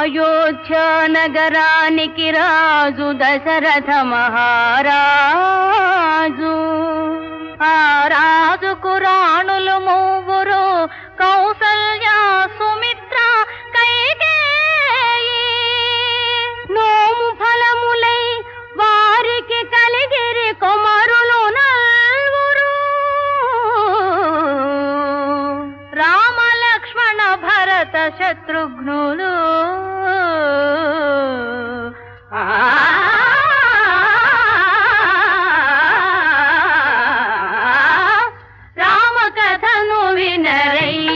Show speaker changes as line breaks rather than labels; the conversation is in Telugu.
అయోధ్య నగరానికి రాజు దశరథ మహారాజు. ఆ రాజుకు రాణులు మూవురు, కౌసల్య, సుమిత్ర, కైకేయి. నోము ఫలములై వారికి కలిగిరి కుమారులు నల్వురు. రామ లక్ష్మణ భరత శత్రుఘ్నులు. రామ కథను వినర